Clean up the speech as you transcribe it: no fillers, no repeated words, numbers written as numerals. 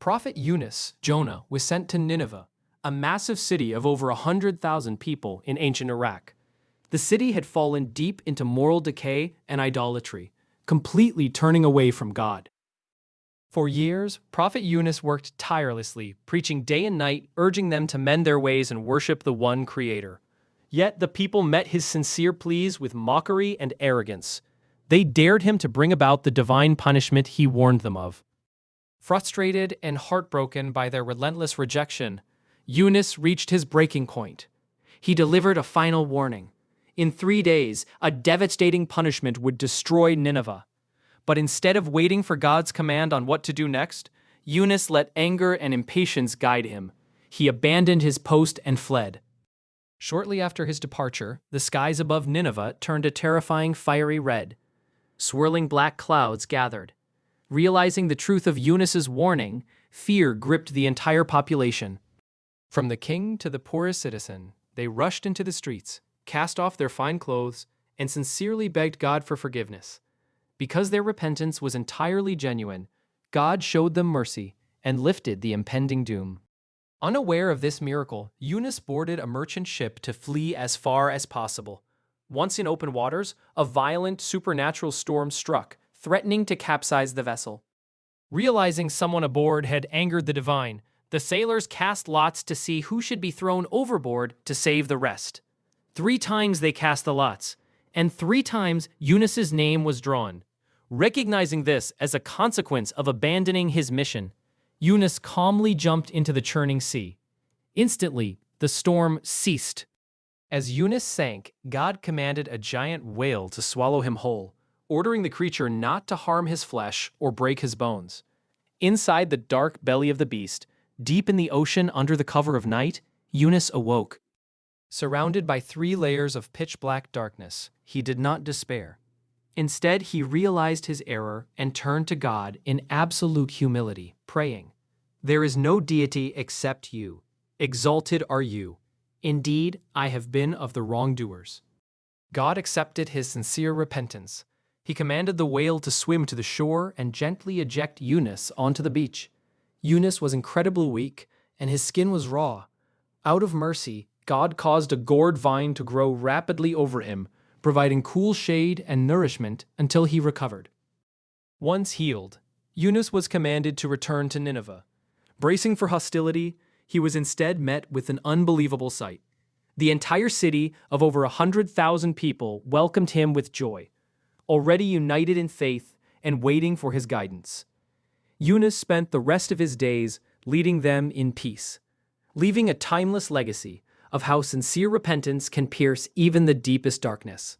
Prophet Yunus, Jonah, was sent to Nineveh, a massive city of over 100,000 people in ancient Iraq. The city had fallen deep into moral decay and idolatry, completely turning away from God. For years, Prophet Yunus worked tirelessly, preaching day and night, urging them to mend their ways and worship the one Creator. Yet the people met his sincere pleas with mockery and arrogance. They dared him to bring about the divine punishment he warned them of. Frustrated and heartbroken by their relentless rejection, Yunus reached his breaking point. He delivered a final warning. In 3 days, a devastating punishment would destroy Nineveh. But instead of waiting for God's command on what to do next, Yunus let anger and impatience guide him. He abandoned his post and fled. Shortly after his departure, the skies above Nineveh turned a terrifying fiery red. Swirling black clouds gathered. Realizing the truth of Yunus's warning, fear gripped the entire population. From the king to the poorest citizen, they rushed into the streets, cast off their fine clothes, and sincerely begged God for forgiveness. Because their repentance was entirely genuine, God showed them mercy and lifted the impending doom. Unaware of this miracle, Yunus boarded a merchant ship to flee as far as possible. Once in open waters, a violent supernatural storm struck, threatening to capsize the vessel. Realizing someone aboard had angered the divine, the sailors cast lots to see who should be thrown overboard to save the rest. 3 times they cast the lots, and 3 times Yunus's name was drawn. Recognizing this as a consequence of abandoning his mission, Yunus calmly jumped into the churning sea. Instantly, the storm ceased. As Yunus sank, God commanded a giant whale to swallow him whole, ordering the creature not to harm his flesh or break his bones. Inside the dark belly of the beast, deep in the ocean under the cover of night, Yunus awoke. Surrounded by 3 layers of pitch-black darkness, he did not despair. Instead, he realized his error and turned to God in absolute humility, praying, "There is no deity except you. Exalted are you. Indeed, I have been of the wrongdoers." God accepted his sincere repentance. He commanded the whale to swim to the shore and gently eject Yunus onto the beach. Yunus was incredibly weak, and his skin was raw. Out of mercy, God caused a gourd vine to grow rapidly over him, providing cool shade and nourishment until he recovered. Once healed, Yunus was commanded to return to Nineveh. Bracing for hostility, he was instead met with an unbelievable sight. The entire city of over 100,000 people welcomed him with joy, already united in faith and waiting for his guidance. Yunus spent the rest of his days leading them in peace, leaving a timeless legacy of how sincere repentance can pierce even the deepest darkness.